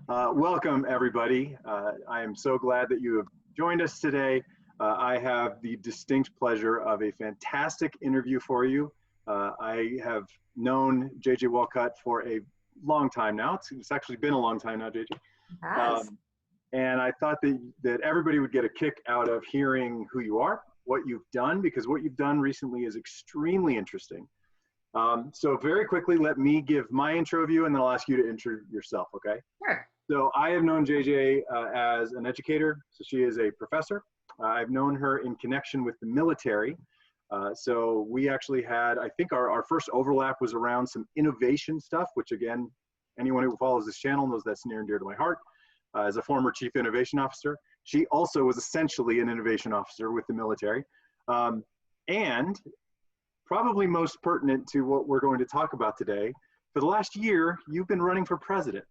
Welcome, everybody. I am so glad that you have joined us today. I have the distinct pleasure of a fantastic interview for you. I have known JJ Walcutt for a long time now. It's actually been a long time now, JJ. Yes. And I thought that everybody would get a kick out of hearing who you are, what you've done, because what you've done recently is extremely interesting. So very quickly, let me give my intro of you, and then I'll ask you to intro yourself, okay? Sure. So I have known JJ as an educator, so she is a professor. I've known her in connection with the military. So we actually had, I think our first overlap was around some innovation stuff, which again, anyone who follows this channel knows that's near and dear to my heart. As a former chief innovation officer, she also was essentially an innovation officer with the military. And probably most pertinent to what we're going to talk about today, for the last year, you've been running for president.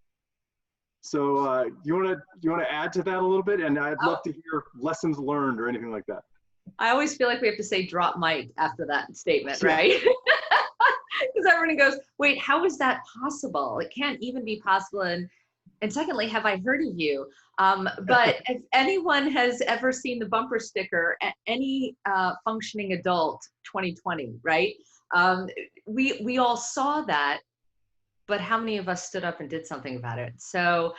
So you want to add to that a little bit? And I'd love to hear lessons learned or anything like that. I always feel like we have to say drop mic after that statement, right? Because everyone goes, wait, how is that possible? It can't even be possible. And secondly, have I heard of you? But if anyone has ever seen the bumper sticker at any functioning adult 2020, right? We all saw that. But how many of us stood up and did something about it? So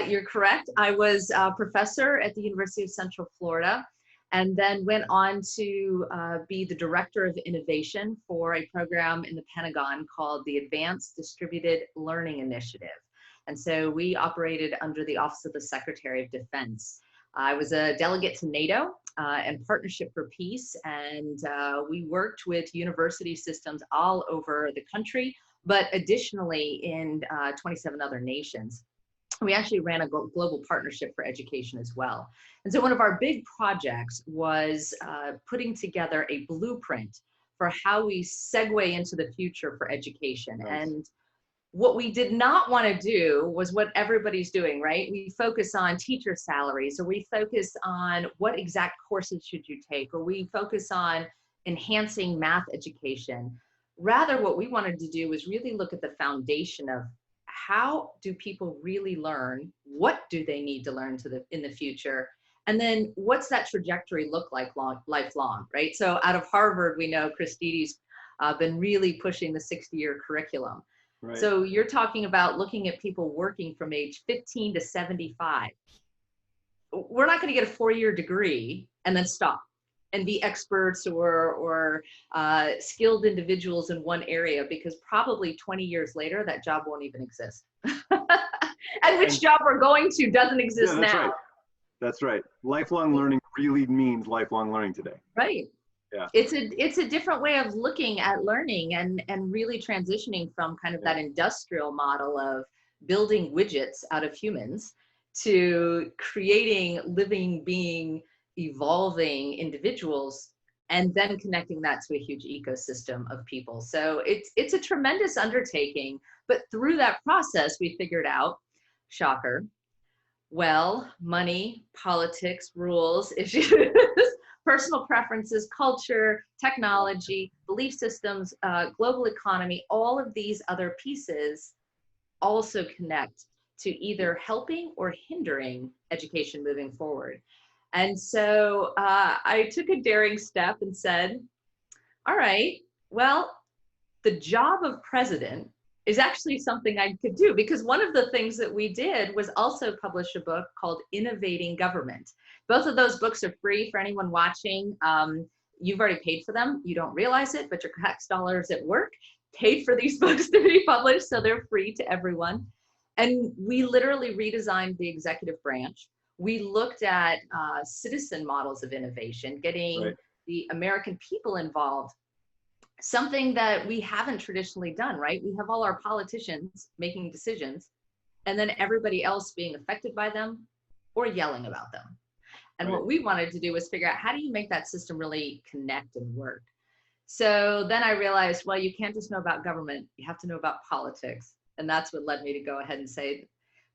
you're correct. I was a professor at the University of Central Florida, and then went on to be the director of innovation for a program in the Pentagon called the Advanced Distributed Learning Initiative. And so we operated under the Office of the Secretary of Defense. I was a delegate to NATO and Partnership for Peace, and we worked with university systems all over the country, but additionally in 27 other nations. We actually ran a global partnership for education as well. And so one of our big projects was putting together a blueprint for how we segue into the future for education. Nice. And what we did not want to do was what everybody's doing, right? We focus on teacher salaries, or we focus on what exact courses should you take, or we focus on enhancing math education. Rather, what we wanted to do was really look at the foundation of how do people really learn? What do they need to learn in the future? And then what's that trajectory look like lifelong, right? So out of Harvard, we know Christine's been really pushing the 60-year curriculum. Right. So you're talking about looking at people working from age 15 to 75. We're not going to get a 4-year degree and then stop and be experts or skilled individuals in one area, because probably 20 years later, that job won't even exist. And which job we're going to doesn't exist now. Right. That's right. Lifelong learning really means lifelong learning today. Right. Yeah. It's a different way of looking at learning and really transitioning from kind of that industrial model of building widgets out of humans to creating living, being, evolving individuals, and then connecting that to a huge ecosystem of people. So it's a tremendous undertaking, but through that process, we figured out, shocker, well, money, politics, rules, issues, personal preferences, culture, technology, belief systems, global economy, all of these other pieces also connect to either helping or hindering education moving forward. And so I took a daring step and said, all right, well, the job of president is actually something I could do, because one of the things that we did was also publish a book called Innovating Government. Both of those books are free for anyone watching. You've already paid for them. You don't realize it, but your tax dollars at work paid for these books to be published, so they're free to everyone. And we literally redesigned the executive branch. We looked at citizen models of innovation, getting the American people involved, something that we haven't traditionally done, right? We have all our politicians making decisions, and then everybody else being affected by them or yelling about them. And what we wanted to do was figure out, how do you make that system really connect and work? So then I realized, well, you can't just know about government, you have to know about politics. And that's what led me to go ahead and say,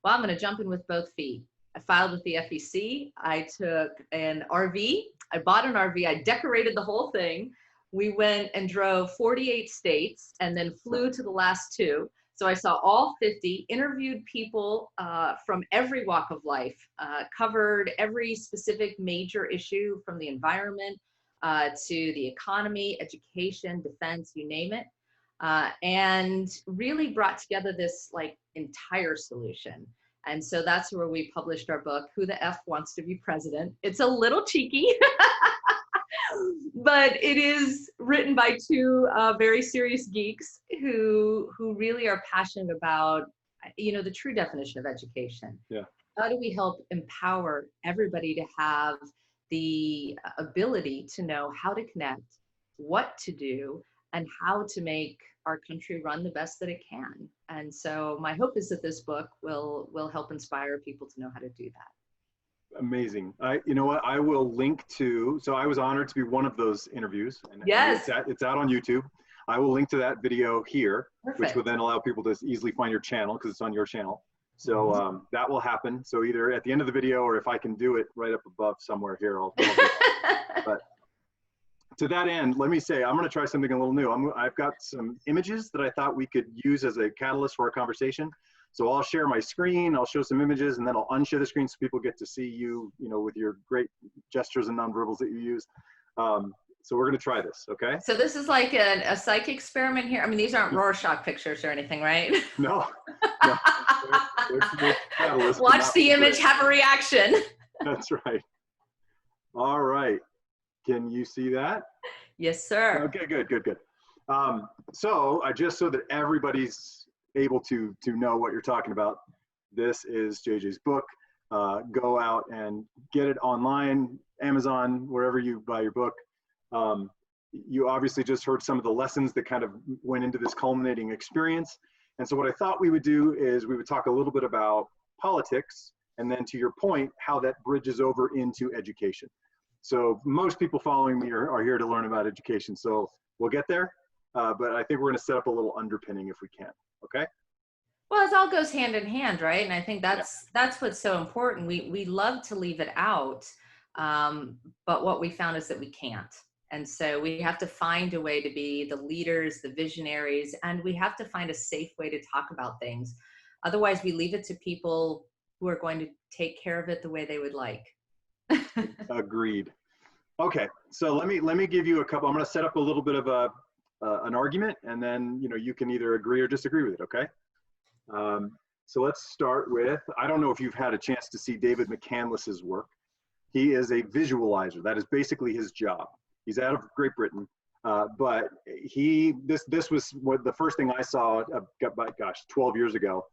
well, I'm going to jump in with both feet. I filed with the FEC. I took an RV. I bought an RV. I decorated the whole thing. We went and drove 48 states and then flew to the last 2. So I saw all 50, interviewed people from every walk of life, covered every specific major issue from the environment to the economy, education, defense, you name it, and really brought together this like entire solution. And so that's where we published our book, Who the F Wants to Be President? It's a little cheeky, but it is written by two very serious geeks who really are passionate about, you know, the true definition of education. Yeah. How do we help empower everybody to have the ability to know how to connect, what to do, and how to make our country run the best that it can? And so my hope is that this book will help inspire people to know how to do that. Amazing. You know what? I will link to, so I was honored to be one of those interviews. And Yes. It's out on YouTube. I will link to that video here, Perfect. which will then allow people to easily find your channel because it's on your channel. So that will happen. So either at the end of the video or if I can do it right up above somewhere here, I'll do it. But to that end, let me say, I'm going to try something a little new. I've got some images that I thought we could use as a catalyst for our conversation. So I'll share my screen, I'll show some images, and then I'll unshare the screen so people get to see you, you know, with your great gestures and nonverbals that you use. So we're going to try this, okay? So this is like a psych experiment here. I mean, these aren't Rorschach pictures or anything, right? No. No. They're catalysts, Watch the image, have a reaction. That's right. All right. Can you see that? Yes, sir. Okay, good. So just so that everybody's able to know what you're talking about, this is JJ's book. Go out and get it online, Amazon, wherever you buy your book. You obviously just heard some of the lessons that kind of went into this culminating experience. And so what I thought we would do is we would talk a little bit about politics, and then to your point, how that bridges over into education. So most people following me are here to learn about education. So we'll get there, but I think we're going to set up a little underpinning if we can. Okay. Well, it all goes hand in hand, right? And I think that's what's so important. We love to leave it out, but what we found is that we can't. And so we have to find a way to be the leaders, the visionaries, and we have to find a safe way to talk about things. Otherwise, we leave it to people who are going to take care of it the way they would like. Agreed. Okay, so let me give you a couple. I'm going to set up a little bit of an argument, and then you can either agree or disagree with it. Okay. So let's start with, I don't know if you've had a chance to see David McCandless's work. He is a visualizer. That is basically his job. He's out of Great Britain, but this was the first thing I saw, gosh, 12 years ago.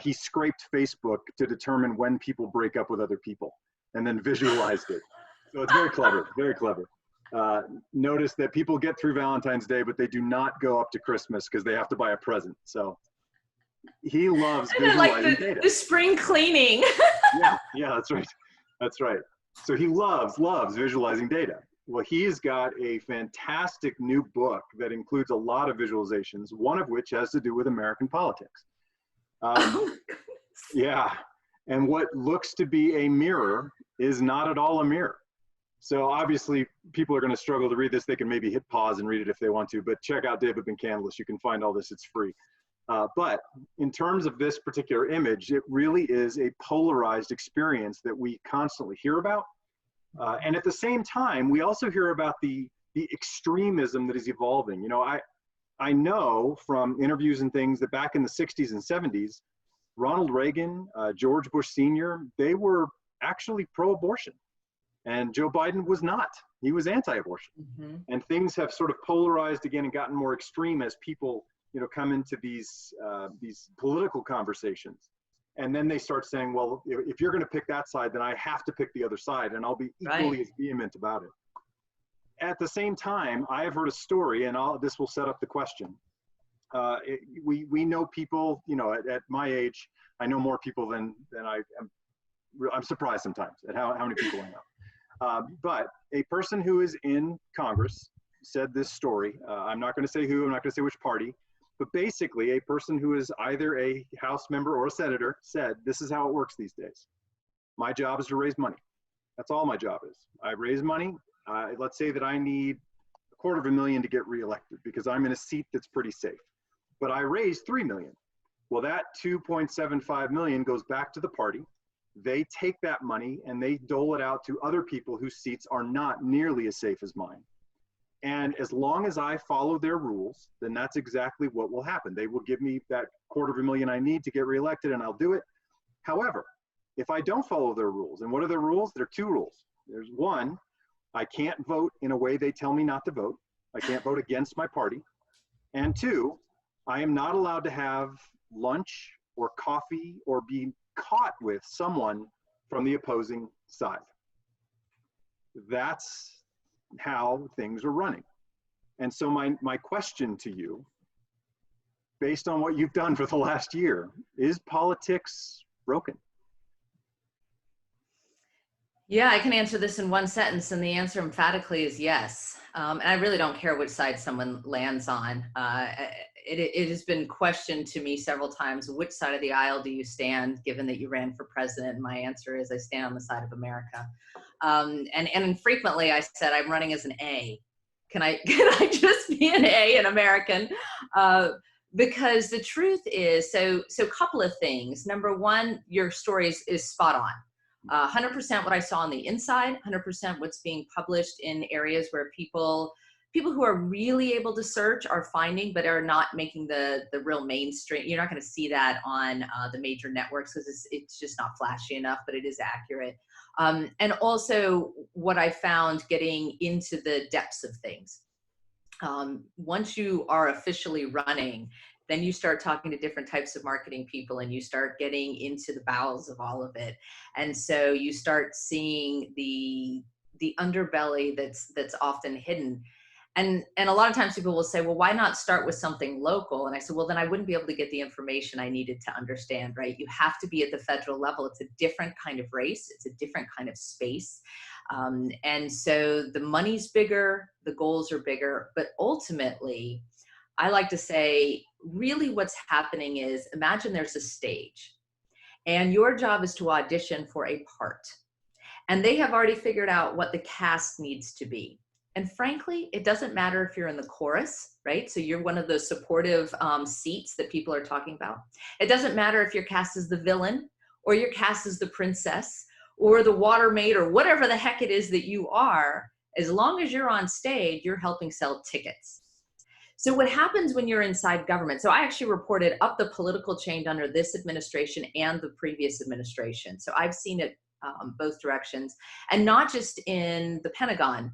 He scraped Facebook to determine when people break up with other people, and then visualized it. So it's very clever, very clever. Notice that people get through Valentine's Day, but they do not go up to Christmas because they have to buy a present. So he loves visualizing data. The spring cleaning. yeah, that's right. That's right. So he loves visualizing data. Well, he's got a fantastic new book that includes a lot of visualizations, one of which has to do with American politics. Yeah. And what looks to be a mirror is not at all a mirror. So obviously people are going to struggle to read this. They can maybe hit pause and read it if they want to, but check out David McCandless. You can find all this, it's free. But in terms of this particular image, it really is a polarized experience that we constantly hear about. And at the same time, we also hear about the extremism that is evolving. I know from interviews and things that back in the 60s and 70s, Ronald Reagan, George Bush Sr., they were actually pro-abortion. And Joe Biden was not. He was anti-abortion. Mm-hmm. And things have sort of polarized again and gotten more extreme as people come into these political conversations. And then they start saying, well, if you're going to pick that side, then I have to pick the other side, and I'll be equally as vehement about it. At the same time, I have heard a story, and this will set up the question. We know people, at my age, I know more people than I'm surprised sometimes at how many people I know. But a person who is in Congress said this story. I'm not going to say who, I'm not going to say which party. But basically, a person who is either a House member or a senator said, this is how it works these days. My job is to raise money. That's all my job is. I raise money. Let's say that I need $250,000 to get reelected because I'm in a seat that's pretty safe. But I raised $3 million. Well, that 2.75 million goes back to the party. They take that money and they dole it out to other people whose seats are not nearly as safe as mine. And as long as I follow their rules, then that's exactly what will happen. They will give me that $250,000 I need to get reelected, and I'll do it. However, if I don't follow their rules, and what are their rules? There are two rules. There's one, I can't vote in a way they tell me not to vote. I can't vote against my party. And two, I am not allowed to have lunch or coffee or be caught with someone from the opposing side. That's how things are running. And so my question to you, based on what you've done for the last year, is politics broken? Yeah, I can answer this in one sentence, and the answer emphatically is yes. And I really don't care which side someone lands on. It has been questioned to me several times, which side of the aisle do you stand, given that you ran for president? And my answer is I stand on the side of America. And frequently I said I'm running as an A. Can I just be an A, an American? Because the truth is, so a couple of things. Number one, your story is spot on. 100% what I saw on the inside, 100% what's being published in areas where people who are really able to search are finding, but are not making the real mainstream. You're not going to see that on the major networks because it's just not flashy enough, but it is accurate. And also what I found getting into the depths of things. Once you are officially running, then you start talking to different types of marketing people and you start getting into the bowels of all of it. And so you start seeing the underbelly that's often hidden. And a lot of times people will say, well, why not start with something local? And I said, well, then I wouldn't be able to get the information I needed to understand, right? You have to be at the federal level. It's a different kind of race. It's a different kind of space. And so the money's bigger, the goals are bigger, but ultimately, I like to say, really what's happening is, imagine there's a stage and your job is to audition for a part. And they have already figured out what the cast needs to be. And frankly, it doesn't matter if you're in the chorus, right? So you're one of those supportive seats that people are talking about. It doesn't matter if your cast is the villain or your cast is the princess or the water maid or whatever the heck it is that you are. As long as you're on stage, you're helping sell tickets. So what happens when you're inside government? So I actually reported up the political change under this administration and the previous administration. So I've seen it both directions, and not just in the Pentagon,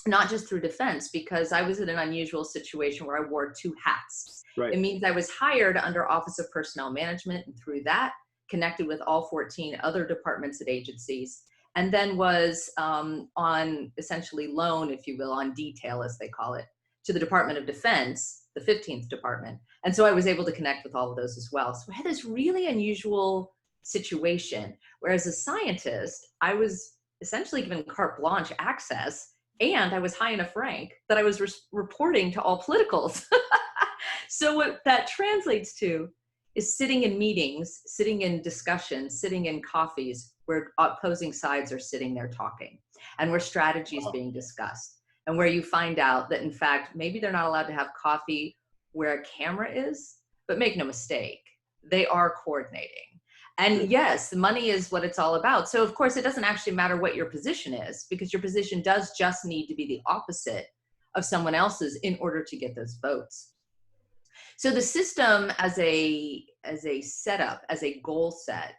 not just through defense, because I was in an unusual situation where I wore two hats. Right. It means I was hired under Office of Personnel Management, and through that connected with all 14 other departments and agencies, and then was on essentially loan, if you will, on detail, as they call it, to the Department of Defense, the 15th department. And so I was able to connect with all of those as well. So I had this really unusual situation where, as a scientist, I was essentially given carte blanche access, and I was high enough rank that I was reporting to all politicals. So what that translates to is sitting in meetings, sitting in discussions, sitting in coffees where opposing sides are sitting there talking, and where strategy is being discussed. And where you find out that, in fact, maybe they're not allowed to have coffee where a camera is, but make no mistake, they are coordinating. And yes, the money is what it's all about. So of course, it doesn't actually matter what your position is, because your position does just need to be the opposite of someone else's in order to get those votes. So the system as a setup, as a goal set,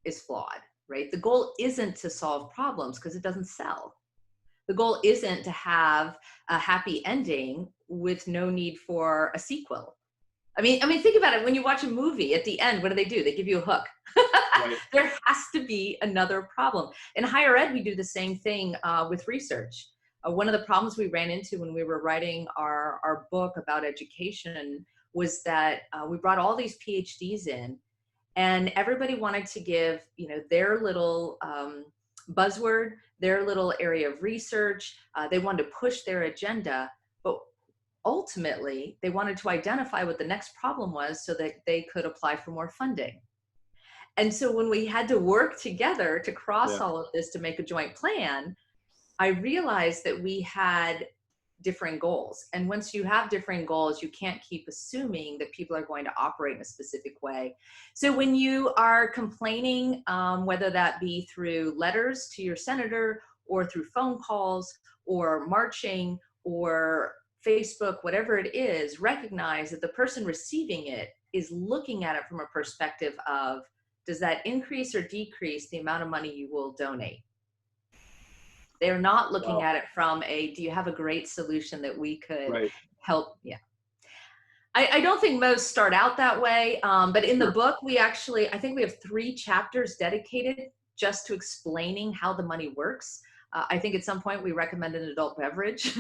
is flawed, right? The goal isn't to solve problems because it doesn't sell. The goal isn't to have a happy ending with no need for a sequel. I mean, think about it. When you watch a movie, at the end, what do? They give you a hook. Right. There has to be another problem. In higher ed, we do the same thing with research. One of the problems we ran into when we were writing our book about education was that we brought all these PhDs in, and everybody wanted to give, their little buzzword, their little area of research. They wanted to push their agenda, but ultimately they wanted to identify what the next problem was so that they could apply for more funding. And so when we had to work together to cross all of this to make a joint plan, I realized that we had differing goals. And once you have differing goals, you can't keep assuming that people are going to operate in a specific way. So when you are complaining, whether that be through letters to your senator or through phone calls or marching or Facebook, whatever it is, recognize that the person receiving it is looking at it from a perspective of, does that increase or decrease the amount of money you will donate? They're not looking at it from a, do you have a great solution that we could help? Yeah. I don't think most start out that way, but in the book, I think we have 3 chapters dedicated just to explaining how the money works. I think at some point we recommend an adult beverage.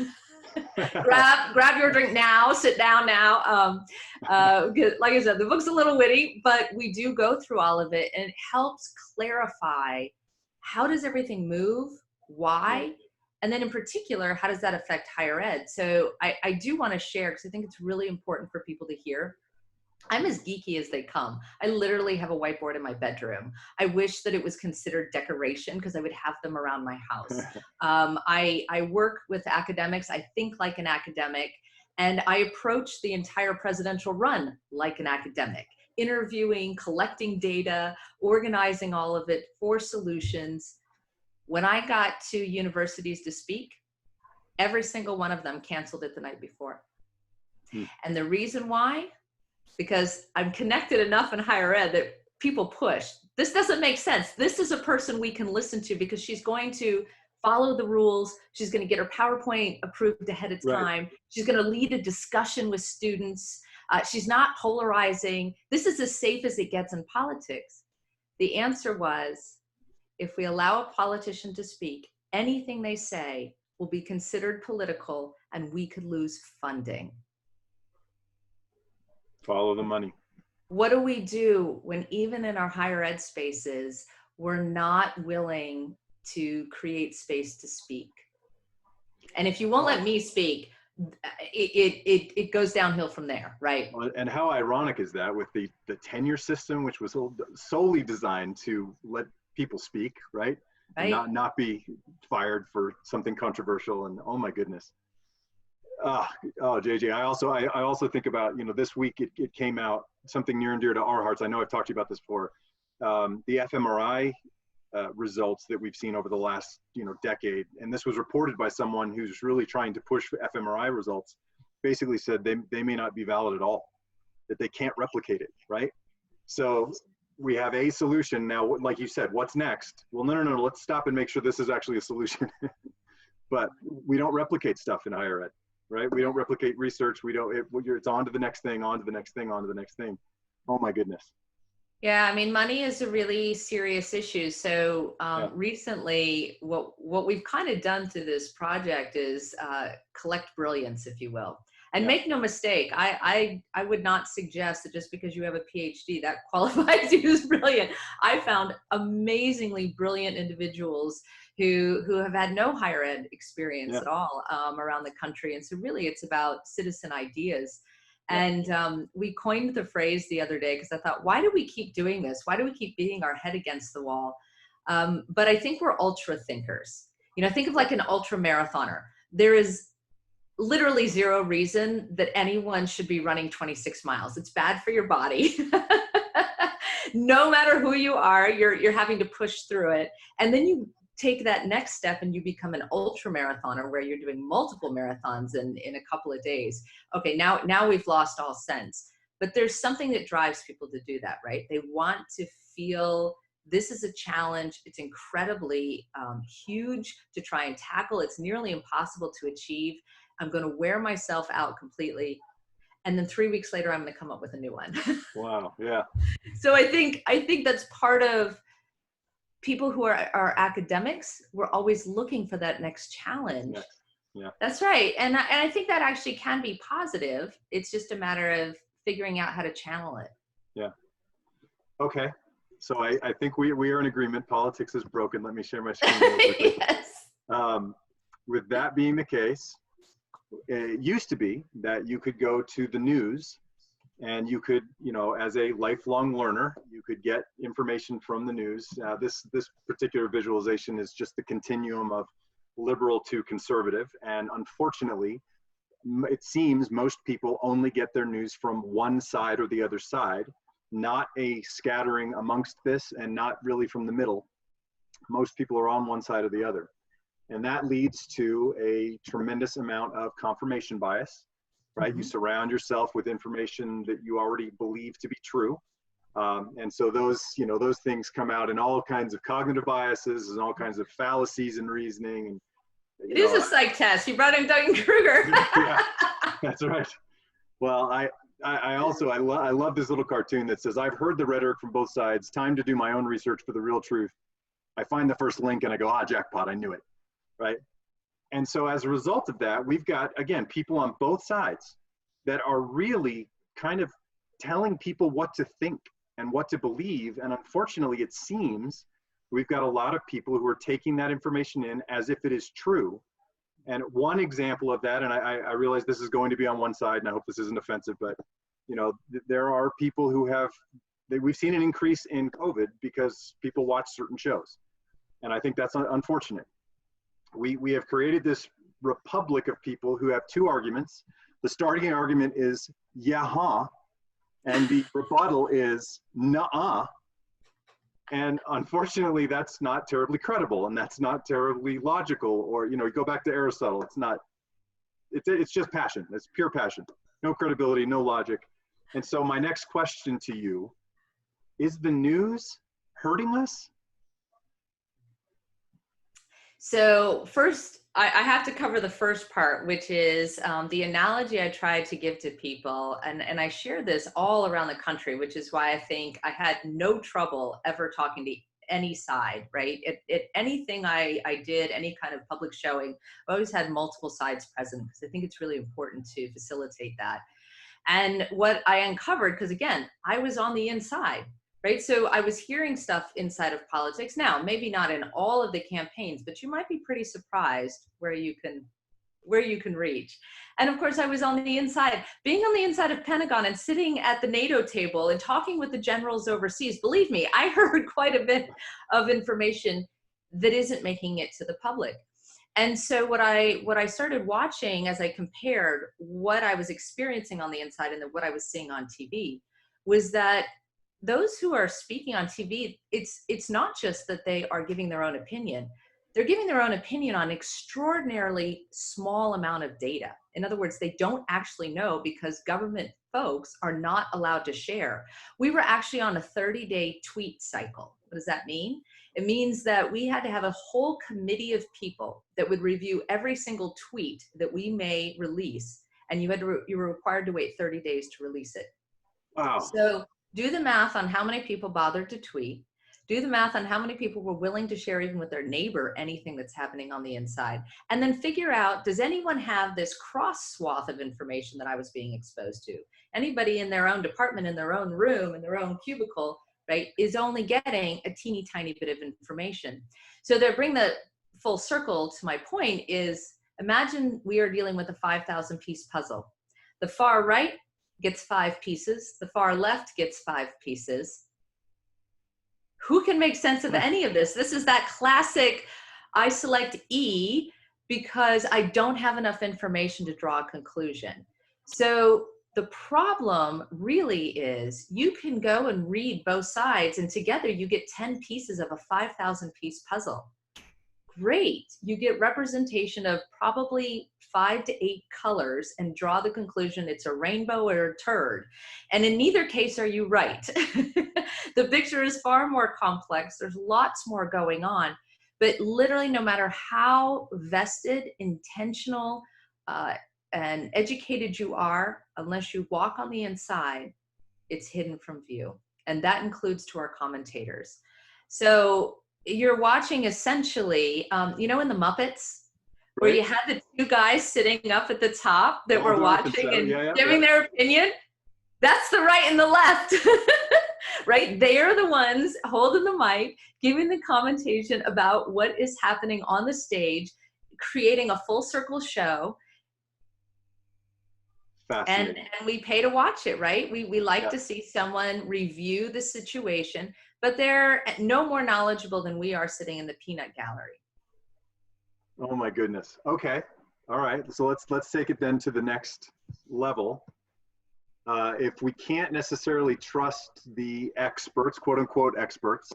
grab your drink now, sit down now. Like I said, the book's a little witty, but we do go through all of it, and it helps clarify, how does everything move, why, and then in particular, how does that affect higher ed? So I do want to share, because I think it's really important for people to hear. I'm as geeky as they come. I literally have a whiteboard in my bedroom. I wish that it was considered decoration, because I would have them around my house. I work with academics. I think like an academic, and I approach the entire presidential run like an academic, interviewing, collecting data, organizing all of it for solutions. When I got to universities to speak, every single one of them canceled it the night before. And the reason why? Because I'm connected enough in higher ed that people push. This doesn't make sense. This is a person we can listen to, because she's going to follow the rules. She's going to get her PowerPoint approved ahead of time. She's going to lead a discussion with students. She's not polarizing. This is as safe as it gets in politics. The answer was, if we allow a politician to speak, anything they say will be considered political, and we could lose funding. Follow the money. What do we do when even in our higher ed spaces, we're not willing to create space to speak? And if you won't let me speak, it goes downhill from there, right? And how ironic is that, with the tenure system, which was solely designed to let people speak, right? And not be fired for something controversial. And oh my goodness. JJ, I also think about, this week it came out, something near and dear to our hearts. I know I've talked to you about this before. The fMRI results that we've seen over the last decade, and this was reported by someone who's really trying to push fMRI results, basically said they may not be valid at all, that they can't replicate it, right? So we have a solution now. Like you said, what's next? Well, no, let's stop and make sure this is actually a solution. But we don't replicate stuff in higher ed, right? We don't replicate research. It's on to the next thing, on to the next thing, on to the next thing. Oh my goodness. Yeah, I mean, money is a really serious issue. So recently, what we've kind of done through this project is collect brilliance, if you will. And make no mistake, I would not suggest that just because you have a PhD, that qualifies you as brilliant. I found amazingly brilliant individuals who have had no higher ed experience at all around the country. And so really it's about citizen ideas. And we coined the phrase the other day, because I thought, why do we keep doing this? Why do we keep beating our head against the wall? But I think we're ultra thinkers. Think of like an ultra marathoner. There is literally zero reason that anyone should be running 26 miles. It's bad for your body. No matter who you are, you're having to push through it. And then you take that next step and you become an ultra marathoner, where you're doing multiple marathons in a couple of days. Okay, now we've lost all sense. But there's something that drives people to do that, right? They want to feel this is a challenge. It's incredibly huge to try and tackle. It's nearly impossible to achieve. I'm going to wear myself out completely. And then 3 weeks later, I'm going to come up with a new one. Wow. Yeah. So I think that's part of people who are academics. We're always looking for that next challenge. Yeah. That's right. And I think that actually can be positive. It's just a matter of figuring out how to channel it. Yeah. Okay. So I think we are in agreement. Politics is broken. Let me share my screen. Yes. With that being the case, it used to be that you could go to the news and you could, as a lifelong learner, you could get information from the news. This particular visualization is just the continuum of liberal to conservative. And unfortunately, it seems most people only get their news from one side or the other side, not a scattering amongst this, and not really from the middle. Most people are on one side or the other. And that leads to a tremendous amount of confirmation bias, right? You surround yourself with information that you already believe to be true. And so those, those things come out in all kinds of cognitive biases and all kinds of fallacies in reasoning. And it is a psych test. You brought in Dunning-Kruger. Yeah, that's right. Well, I love this little cartoon that says, I've heard the rhetoric from both sides. Time to do my own research for the real truth. I find the first link and I go, jackpot, I knew it, right? And so as a result of that, we've got, again, people on both sides that are really kind of telling people what to think and what to believe. And unfortunately, it seems we've got a lot of people who are taking that information in as if it is true. And one example of that, and I realize this is going to be on one side, and I hope this isn't offensive, but there are people who we've seen an increase in COVID because people watch certain shows. And I think that's unfortunate. We have created this republic of people who have two arguments. The starting argument is, yeah, huh, and the rebuttal is, nuh-uh. And unfortunately, that's not terribly credible, and that's not terribly logical. Or, you go back to Aristotle, it's just passion. It's pure passion. No credibility, no logic. And so my next question to you, is the news hurting us? So first, I have to cover the first part, which is the analogy I tried to give to people. And I share this all around the country, which is why I think I had no trouble ever talking to any side, right? Anything I did, any kind of public showing, I always had multiple sides present because I think it's really important to facilitate that. And what I uncovered, because again, I was on the inside, right? So I was hearing stuff inside of politics. Now, maybe not in all of the campaigns, but you might be pretty surprised where you can reach. And of course, I was on the inside, being on the inside of Pentagon and sitting at the NATO table and talking with the generals overseas. Believe me, I heard quite a bit of information that isn't making it to the public. And so what I started watching as I compared what I was experiencing on the inside and what I was seeing on TV was that those who are speaking on TV, it's not just that they are giving their own opinion. They're giving their own opinion on extraordinarily small amount of data. In other words, they don't actually know because government folks are not allowed to share. We were actually on a 30-day tweet cycle. What does that mean? It means that we had to have a whole committee of people that would review every single tweet that we may release, and you were required to wait 30 days to release it. Wow. So do the math on how many people bothered to tweet. Do the math on how many people were willing to share even with their neighbor anything that's happening on the inside. And then figure out, does anyone have this cross swath of information that I was being exposed to? Anybody in their own department, in their own room, in their own cubicle, right, is only getting a teeny tiny bit of information. So to bring the full circle to my point is, imagine we are dealing with a 5,000 piece puzzle. The far right gets 5 pieces. The far left gets 5 pieces. Who can make sense of any of this? This is that classic, I select E because I don't have enough information to draw a conclusion. So the problem really is you can go and read both sides and together you get 10 pieces of a 5,000 piece puzzle. Great. You get representation of probably 5 to 8 colors and draw the conclusion it's a rainbow or a turd. And in neither case are you right. The picture is far more complex. There's lots more going on. But literally, no matter how vested, intentional, and educated you are, unless you walk on the inside, it's hidden from view. And that includes to our commentators. So you're watching essentially, in the Muppets, where you had the 2 guys sitting up at the top that were watching and giving their opinion. That's the right and the left, right? They are the ones holding the mic, giving the commentation about what is happening on the stage, creating a full circle show. And we pay to watch it, right? We like to see someone review the situation, but they're no more knowledgeable than we are sitting in the peanut gallery. Oh my goodness. Okay. All right, so let's take it then to the next level. If we can't necessarily trust the experts, quote unquote experts,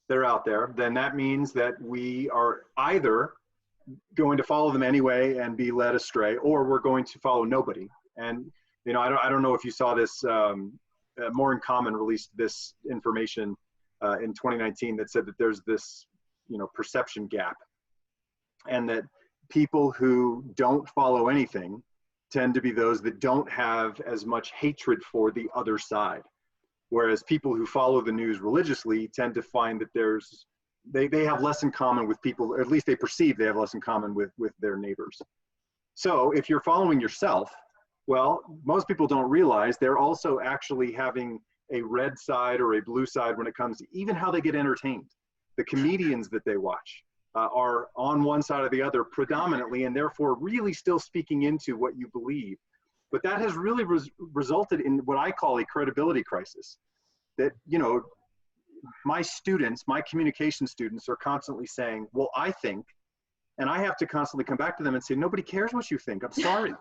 that are out there, then that means that we are either going to follow them anyway and be led astray, or we're going to follow nobody. And you know, I don't know if you saw this. More in Common released this information in 2019 that said that there's this, you know, perception gap, and that people who don't follow anything tend to be those that don't have as much hatred for the other side. Whereas people who follow the news religiously tend to find that they have less in common with people, or at least they perceive they have less in common with their neighbors. So if you're following yourself, well, most people don't realize they're also actually having a red side or a blue side when it comes to even how they get entertained. The comedians that they watch are on one side or the other predominantly, and therefore really still speaking into what you believe. But that has really resulted in what I call a credibility crisis. That, you know, my students, my communication students are constantly saying, well, I think, and I have to constantly come back to them and say, nobody cares what you think. I'm sorry.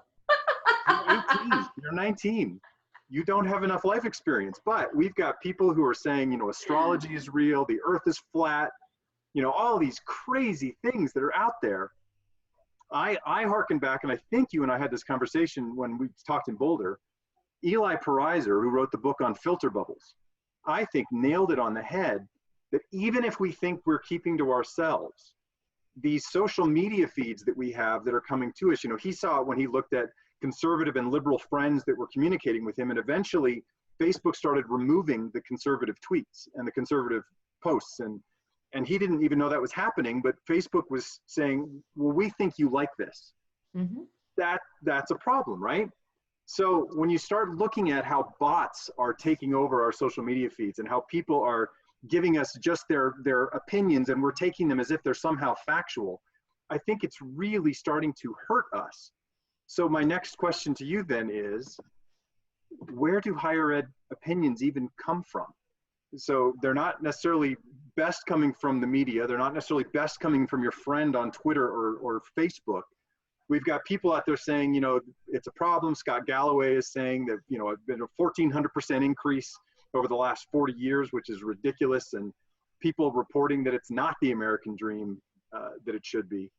You're 18, you're 19. You don't have enough life experience. But we've got people who are saying, you know, astrology is real, the earth is flat, you know, all these crazy things that are out there. I hearken back, and I think you and I had this conversation when we talked in Boulder. Eli Pariser, who wrote the book on filter bubbles, I think nailed it on the head, that even if we think we're keeping to ourselves, these social media feeds that we have that are coming to us, you know, he saw it when he looked at conservative and liberal friends that were communicating with him, and eventually Facebook started removing the conservative tweets and the conservative posts, and he didn't even know that was happening, but Facebook was saying, well, we think you like this. Mm-hmm. That's a problem, right? So when you start looking at how bots are taking over our social media feeds and how people are giving us just their opinions, and we're taking them as if they're somehow factual, I think it's really starting to hurt us. So my next question to you then is, where do higher ed opinions even come from? So they're not necessarily best coming from the media. They're not necessarily best coming from your friend on Twitter or Facebook. We've got people out there saying, you know, it's a problem. Scott Galloway is saying that, you know, it's been a 1,400% increase over the last 40 years, which is ridiculous. And people reporting that it's not the American dream that it should be.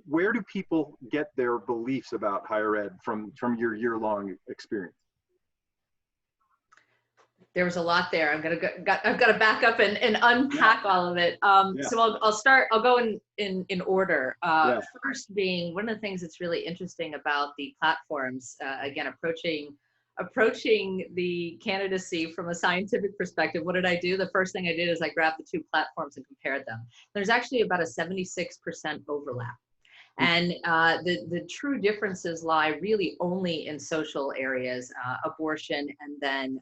Where do people get their beliefs about higher ed from your year-long experience? There was a lot there. I've got to back up and unpack all of it. So I'll go in order. First being, one of the things that's really interesting about the platforms, again, approaching the candidacy from a scientific perspective. What did I do? The first thing I did is I grabbed the two platforms and compared them. There's actually about a 76% overlap. And the true differences lie really only in social areas, abortion, and then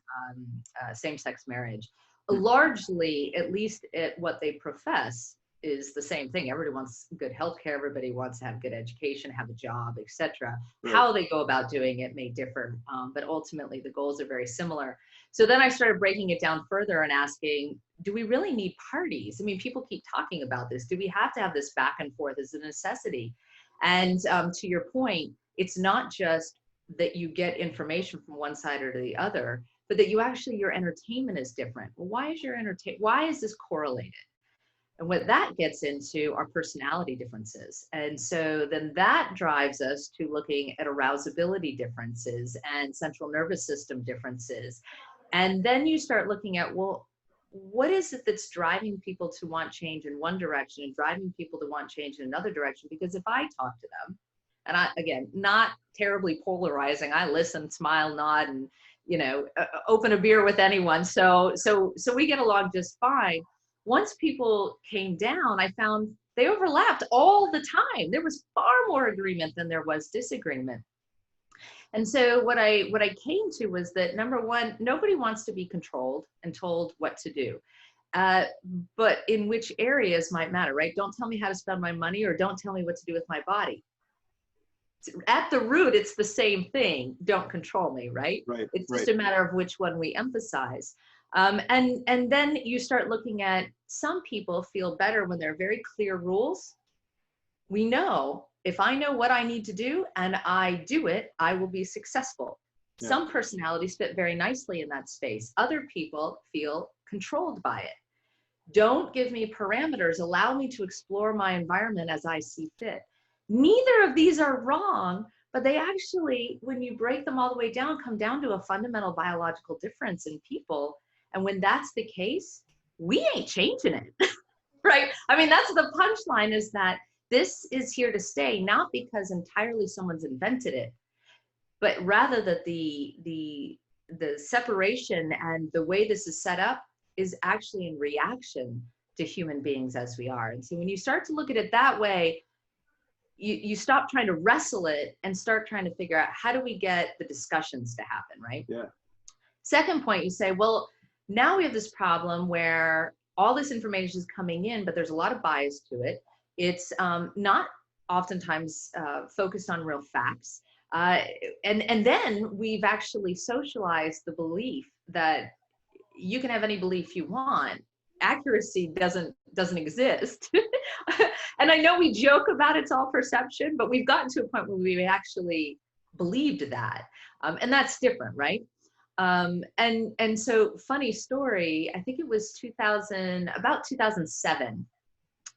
same-sex marriage. Largely, at least at what they profess, is the same thing. Everybody wants good healthcare. Everybody wants to have good education, have a job, etc. Right. How they go about doing it may differ, but ultimately the goals are very similar. So then I started breaking it down further and asking, do we really need parties? I mean, people keep talking about this. Do we have to have this back and forth as a necessity? And to your point, it's not just that you get information from one side or to the other, but that your entertainment is different. Well, why is this correlated? And what that gets into are personality differences. And so then that drives us to looking at arousability differences and central nervous system differences. And then you start looking at, well, what is it that's driving people to want change in one direction and driving people to want change in another direction? Because if I talk to them, and again, not terribly polarizing, I listen, smile, nod, and, you know, open a beer with anyone. So we get along just fine. Once people came down, I found they overlapped all the time. There was far more agreement than there was disagreement. And so what I came to was that, number one, nobody wants to be controlled and told what to do. But in which areas might matter, right? Don't tell me how to spend my money, or don't tell me what to do with my body. At the root, it's the same thing. Don't control me, right? It's just a matter of which one we emphasize. And then you start looking at, some people feel better when there are very clear rules. We know if I know what I need to do and I do it, I will be successful. Yeah. Some personalities fit very nicely in that space. Other people feel controlled by it. Don't give me parameters. Allow me to explore my environment as I see fit. Neither of these are wrong, but they actually, when you break them all the way down, come down to a fundamental biological difference in people. And when that's the case, we ain't changing it, right? I mean, that's the punchline, is that this is here to stay, not because entirely someone's invented it, but rather that the separation and the way this is set up is actually in reaction to human beings as we are. And so when you start to look at it that way, you stop trying to wrestle it and start trying to figure out, how do we get the discussions to happen, right? Yeah. Second point, you say, well, now we have this problem where all this information is coming in, but there's a lot of bias to it. It's not oftentimes focused on real facts. And then we've actually socialized the belief that you can have any belief you want. Accuracy doesn't exist. And I know we joke about it's all perception, but we've gotten to a point where we actually believed that. And that's different, right? And so, funny story, I think it was about 2007,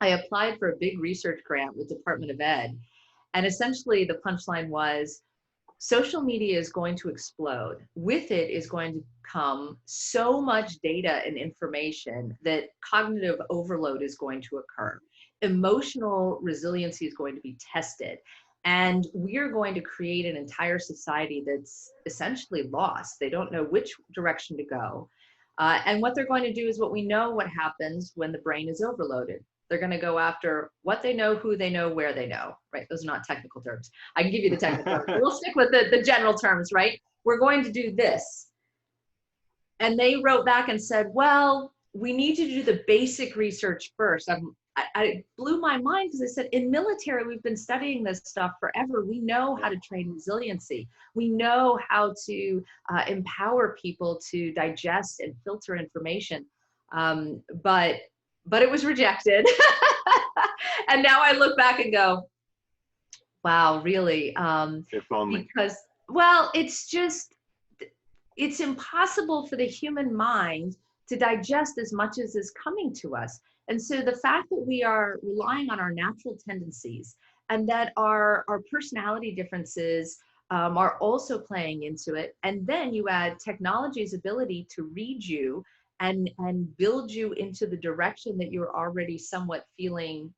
I applied for a big research grant with Department of Ed. And essentially the punchline was, social media is going to explode. With it is going to come so much data and information that cognitive overload is going to occur. Emotional resiliency is going to be tested. And we're going to create an entire society that's essentially lost. They don't know which direction to go. And what they're going to do is what we know what happens when the brain is overloaded. They're going to go after what they know, who they know, where they know, right? Those are not technical terms. I can give you the technical terms. We'll stick with the general terms, right? We're going to do this. And they wrote back and said, well, we need to do the basic research first. I blew my mind, because I said, in military, we've been studying this stuff forever. We know how to train resiliency. We know how to empower people to digest and filter information. But it was rejected. And now I look back and go, wow, really? If only. Because, well, it's impossible for the human mind to digest as much as is coming to us. And so the fact that we are relying on our natural tendencies, and that our personality differences are also playing into it. And then you add technology's ability to read you and build you into the direction that you're already somewhat feeling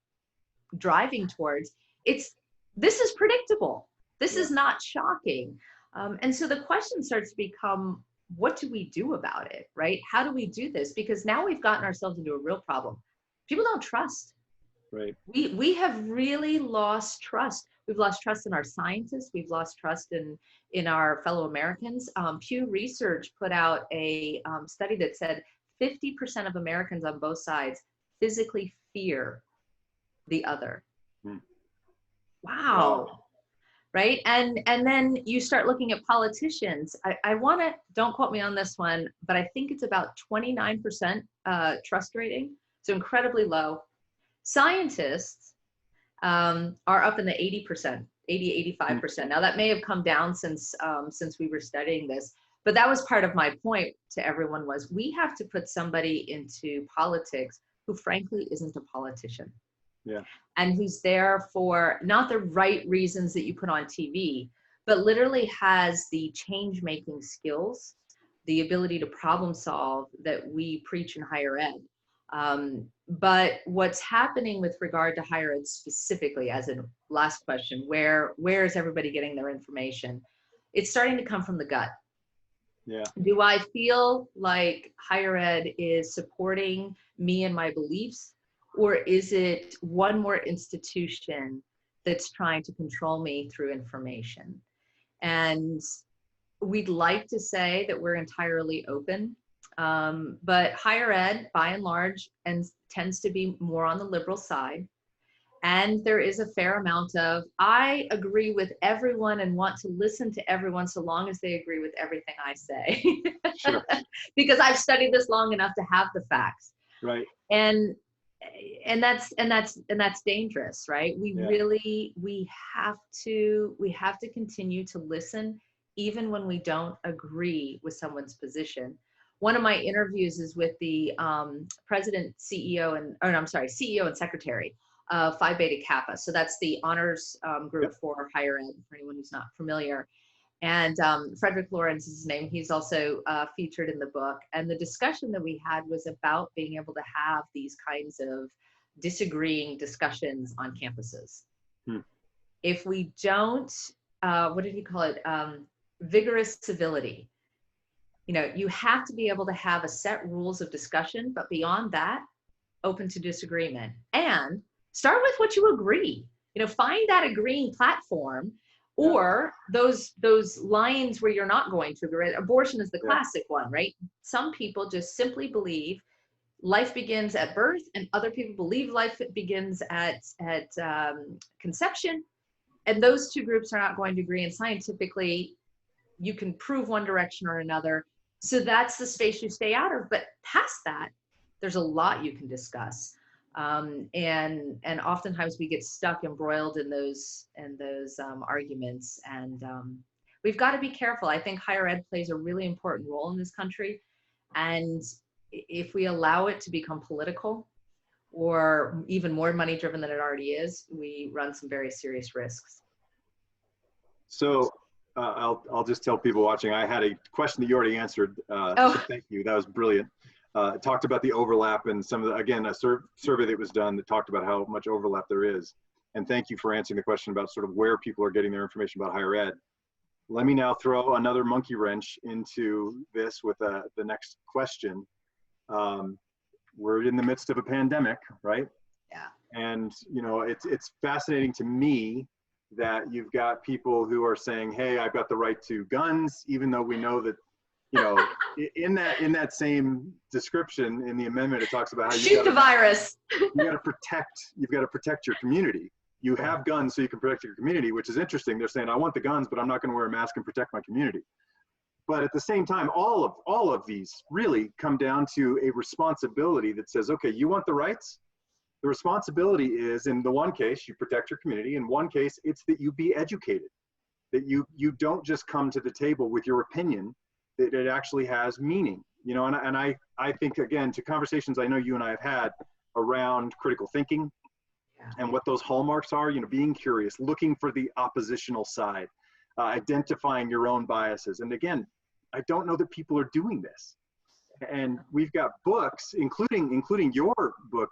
driving towards. This is predictable. This is not shocking. And so the question starts to become, what do we do about it, right? How do we do this? Because now we've gotten ourselves into a real problem. People don't trust. Right. We have really lost trust. We've lost trust in our scientists. We've lost trust in our fellow Americans. Pew Research put out a study that said 50% of Americans on both sides physically fear the other. Wow. Right? And then you start looking at politicians. I want to, don't quote me on this one, but I think it's about 29% trust rating. So incredibly low. Scientists are up in the 80%, 85%. Now that may have come down since we were studying this, but that was part of my point to everyone, was we have to put somebody into politics who frankly isn't a politician. Yeah. And who's there for not the right reasons that you put on TV, but literally has the change-making skills, the ability to problem solve that we preach in higher ed. But what's happening with regard to higher ed specifically, as a last question, where is everybody getting their information? It's starting to come from the gut. Yeah. Do I feel like higher ed is supporting me and my beliefs? Or is it one more institution that's trying to control me through information? And we'd like to say that we're entirely open, but higher ed, by and large, tends to be more on the liberal side. And there is a fair amount of, I agree with everyone and want to listen to everyone so long as they agree with everything I say. Sure. Because I've studied this long enough to have the facts. Right. that's dangerous, right? We Yeah. really, we have to continue to listen even when we don't agree with someone's position. One of my interviews is with the president, CEO, CEO and secretary of Phi Beta Kappa. So that's the honors group Yep. for higher ed, for anyone who's not familiar. And Frederick Lawrence is his name. He's also featured in the book. And the discussion that we had was about being able to have these kinds of disagreeing discussions on campuses. If we don't, what did he call it? Vigorous civility. You know, you have to be able to have a set rules of discussion, but beyond that, open to disagreement. And start with what you agree. You know, find that agreeing platform, or those lines where you're not going to agree. Abortion is the classic one, right? Some people just simply believe life begins at birth, and other people believe life begins at conception, and those two groups are not going to agree. And scientifically, you can prove one direction or another. So that's the space you stay out of. But past that, there's a lot you can discuss. And oftentimes we get stuck embroiled in those arguments, and we've got to be careful. I think higher ed plays a really important role in this country, and if we allow it to become political or even more money driven than it already is, we run some very serious risks. So I'll just tell people watching, I had a question that you already answered. So thank you, that was brilliant. Talked about the overlap and some of the, again, a survey that was done that talked about how much overlap there is. And thank you for answering the question about sort of where people are getting their information about higher ed. Let me now throw another monkey wrench into this with the next question. We're in the midst of a pandemic, right? Yeah. And you know, it's fascinating to me that you've got people who are saying, hey, I've got the right to guns, even though we know that, you know, in that same description in the amendment, it talks about how shoot the virus. you've got to protect your community. You have guns so you can protect your community, which is interesting. They're saying, I want the guns, but I'm not going to wear a mask and protect my community. But at the same time, all of these really come down to a responsibility that says, okay, you want the rights? The responsibility is, in the one case, you protect your community. In one case, it's that you be educated, that you don't just come to the table with your opinion, that it actually has meaning. You know, and I think, again, to conversations I know you and I have had around critical thinking and what those hallmarks are, you know, being curious, looking for the oppositional side, identifying your own biases. And again, I don't know that people are doing this. And we've got books, including your book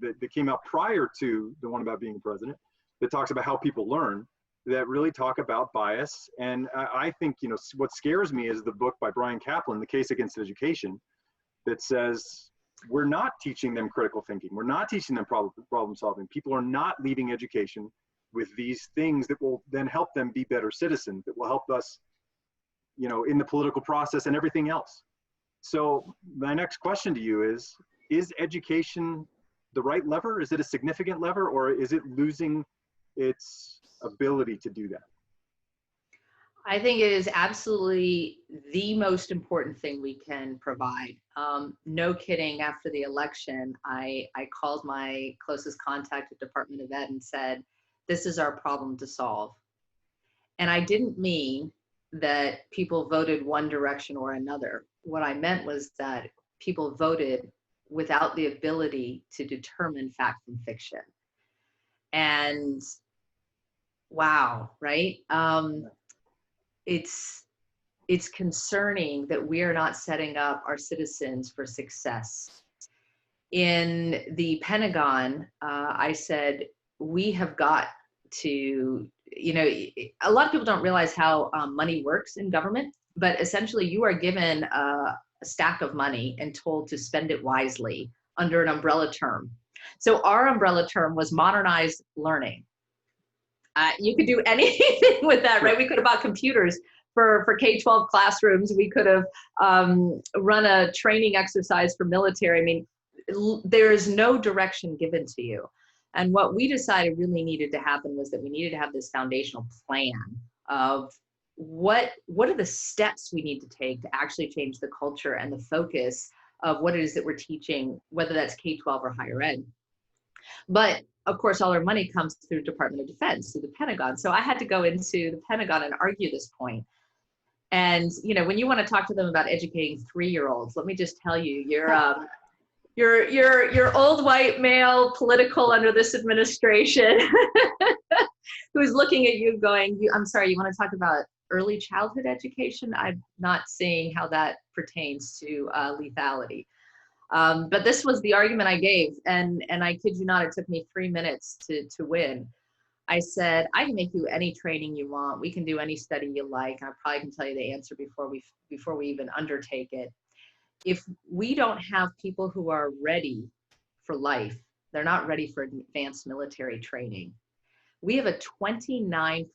that came out prior to the one about being president, that talks about how people learn, that really talk about bias. And I think, you know, what scares me is the book by Brian Kaplan, The Case Against Education, that says we're not teaching them critical thinking. We're not teaching them problem solving. People are not leaving education with these things that will then help them be better citizens, that will help us, you know, in the political process and everything else. So my next question to you is education the right lever? Is it a significant lever, or is it losing its ability to do that? I think it is absolutely the most important thing we can provide. No kidding, after the election, I called my closest contact at Department of Ed and said, this is our problem to solve. And I didn't mean that people voted one direction or another. What I meant was that people voted without the ability to determine fact from fiction. And wow, right? It's concerning that we are not setting up our citizens for success. In the Pentagon, I said, we have got to, you know, a lot of people don't realize how money works in government, but essentially you are given a stack of money and told to spend it wisely under an umbrella term. So our umbrella term was modernized learning. You could do anything with that, right? We could have bought computers for K-12 classrooms. We could have run a training exercise for military. I mean, there is no direction given to you. And what we decided really needed to happen was that we needed to have this foundational plan of what are the steps we need to take to actually change the culture and the focus of what it is that we're teaching, whether that's K-12 or higher ed. But of course, all our money comes through Department of Defense, through the Pentagon. So I had to go into the Pentagon and argue this point. And, you know, when you want to talk to them about educating 3-year-olds, let me just tell you, you're old white male political under this administration who's looking at you going, I'm sorry, you want to talk about early childhood education? I'm not seeing how that pertains to lethality. But this was the argument I gave, and I kid you not, it took me 3 minutes to win. I said, I can make you any training you want. We can do any study you like. I probably can tell you the answer before we even undertake it. If we don't have people who are ready for life, they're not ready for advanced military training. We have a 29%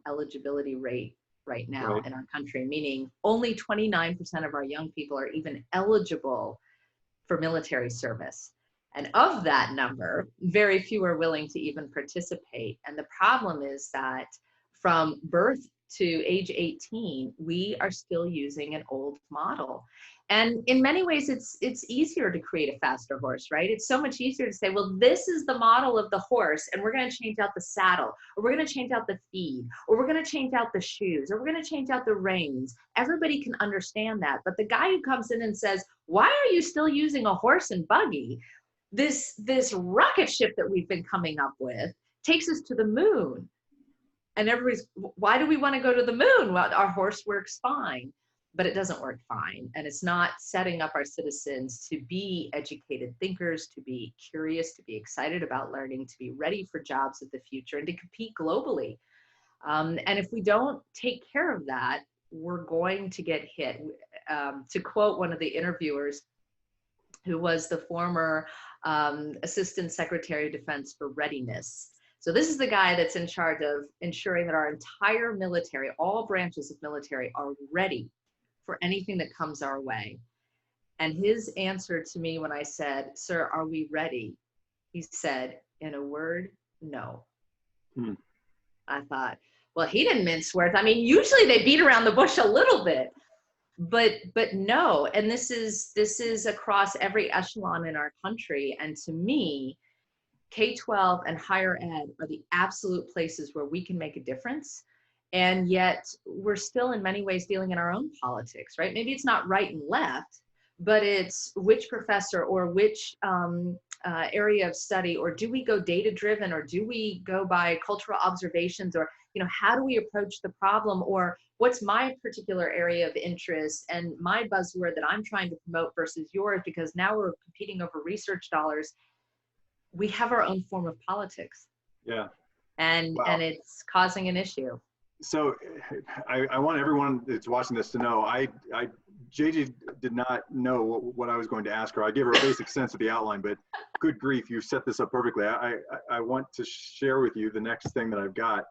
eligibility rate right now in our country, meaning only 29% of our young people are even eligible for military service. And of that number, very few are willing to even participate. And the problem is that from birth to age 18, we are still using an old model. And in many ways, it's easier to create a faster horse, right? It's so much easier to say, well, this is the model of the horse, and we're going to change out the saddle, or we're going to change out the feed, or we're going to change out the shoes, or we're going to change out the reins. Everybody can understand that. But the guy who comes in and says, why are you still using a horse and buggy? This rocket ship that we've been coming up with takes us to the moon. And everybody's, why do we want to go to the moon? Well, our horse works fine, but it doesn't work fine. And it's not setting up our citizens to be educated thinkers, to be curious, to be excited about learning, to be ready for jobs of the future, and to compete globally. And if we don't take care of that, we're going to get hit. To quote one of the interviewers, who was the former Assistant Secretary of Defense for Readiness. So this is the guy that's in charge of ensuring that our entire military, all branches of military, are ready for anything that comes our way. And his answer to me when I said, sir, are we ready? He said, in a word, no. I thought, well, he didn't mince words. I mean, usually they beat around the bush a little bit. But no, and this is across every echelon in our country. And to me, K-12 and higher ed are the absolute places where we can make a difference. And yet we're still in many ways dealing in our own politics, right? Maybe it's not right and left, but it's which professor or which area of study, or do we go data driven, or do we go by cultural observations, or, you know, how do we approach the problem, or what's my particular area of interest and my buzzword that I'm trying to promote versus yours, because now we're competing over research dollars. We have our own form of politics. Yeah. And it's causing an issue. So I want everyone that's watching this to know, JJ did not know what I was going to ask her. I gave her a basic sense of the outline, but good grief, you set this up perfectly. I want to share with you the next thing that I've got.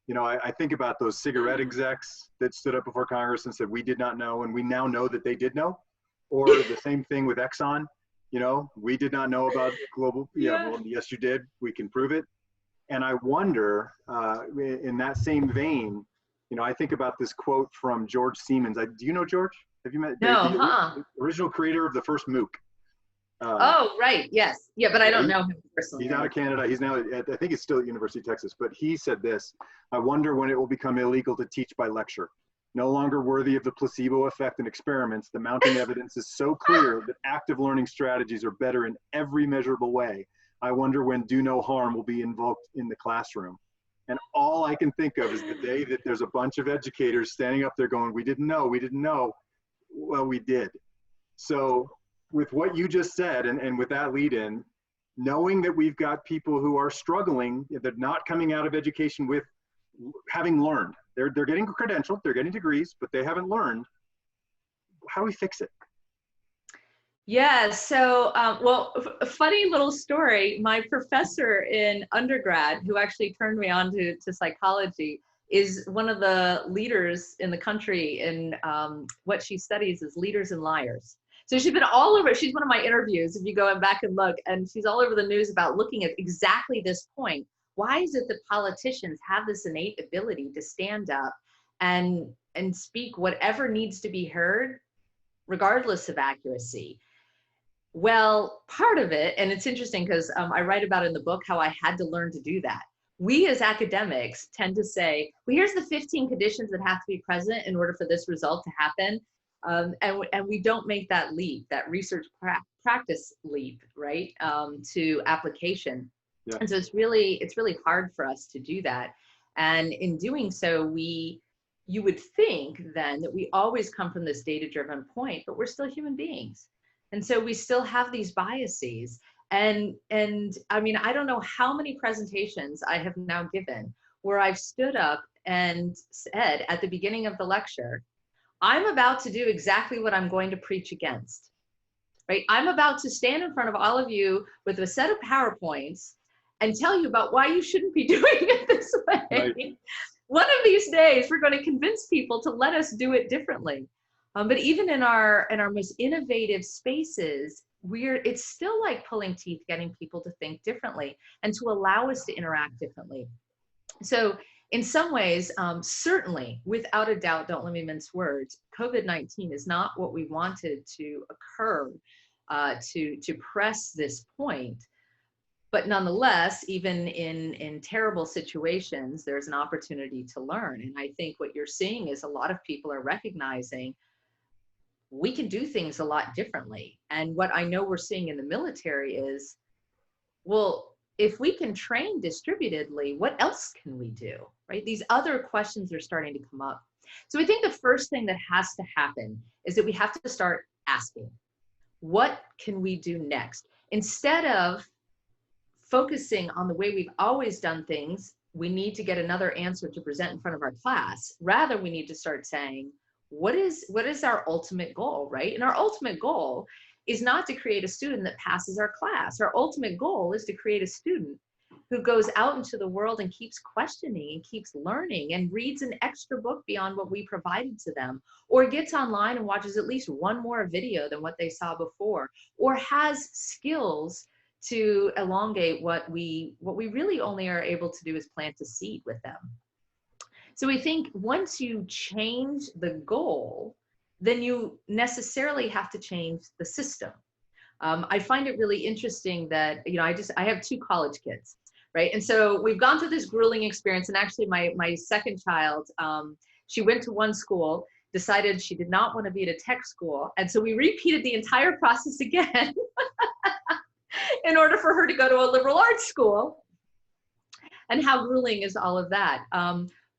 You know, I think about those cigarette execs that stood up before Congress and said, we did not know, and we now know that they did know. Or the same thing with Exxon, you know, we did not know about global, well, yes, you did, we can prove it. And I wonder, in that same vein, you know, I think about this quote from George Siemens. Do you know George? Have you met? No, the original creator of the first MOOC. Oh, right, yes. Yeah, but I don't know him personally. He's out of Canada. He's now, I think he's still at University of Texas, but he said this: I wonder when it will become illegal to teach by lecture. No longer worthy of the placebo effect in experiments, the mounting evidence is so clear that active learning strategies are better in every measurable way. I wonder when do no harm will be invoked in the classroom. And all I can think of is the day that there's a bunch of educators standing up there going, we didn't know, we didn't know. Well, we did. So with what you just said, and with that lead in, knowing that we've got people who are struggling, they're not coming out of education with having learned. They're getting credentialed, they're getting degrees, but they haven't learned. How do we fix it? Yeah, so, well, a funny little story. My professor in undergrad, who actually turned me on to psychology, is one of the leaders in the country in what she studies is leaders and liars. So she's been all over, she's one of my interviews, if you go back and look, and she's all over the news about looking at exactly this point. Why is it that politicians have this innate ability to stand up and speak whatever needs to be heard, regardless of accuracy? Well, part of it, and it's interesting because I write about in the book how I had to learn to do that. We as academics tend to say, well, here's the 15 conditions that have to be present in order for this result to happen. And we don't make that leap, that research practice leap, right, to application. Yeah. And so it's really hard for us to do that. And in doing so, you would think then that we always come from this data-driven point, but we're still human beings. And so we still have these biases. And I mean, I don't know how many presentations I have now given where I've stood up and said at the beginning of the lecture, I'm about to do exactly what I'm going to preach against, right? I'm about to stand in front of all of you with a set of PowerPoints and tell you about why you shouldn't be doing it this way. Right. One of these days, we're going to convince people to let us do it differently. But even in our most innovative spaces, it's still like pulling teeth, getting people to think differently and to allow us to interact differently. So in some ways, certainly, without a doubt, don't let me mince words, COVID-19 is not what we wanted to occur to press this point. But nonetheless, even in terrible situations, there's an opportunity to learn. And I think what you're seeing is a lot of people are recognizing we can do things a lot differently. And what I know we're seeing in the military is, well, if we can train distributedly, what else can we do, right? These other questions are starting to come up. So I think the first thing that has to happen is that we have to start asking, what can we do next? Instead of focusing on the way we've always done things, we need to get another answer to present in front of our class. Rather, we need to start saying, what is our ultimate goal, right? And our ultimate goal is not to create a student that passes our class. Our ultimate goal is to create a student who goes out into the world and keeps questioning and keeps learning and reads an extra book beyond what we provided to them, or gets online and watches at least one more video than what they saw before, or has skills to elongate what we really only are able to do is plant a seed with them. So we think once you change the goal, then you necessarily have to change the system. I find it really interesting that, you know, I have 2 college kids, right? And so we've gone through this grueling experience. And actually my second child, she went to one school, decided she did not want to be at a tech school. And so we repeated the entire process again in order for her to go to a liberal arts school. And how grueling is all of that?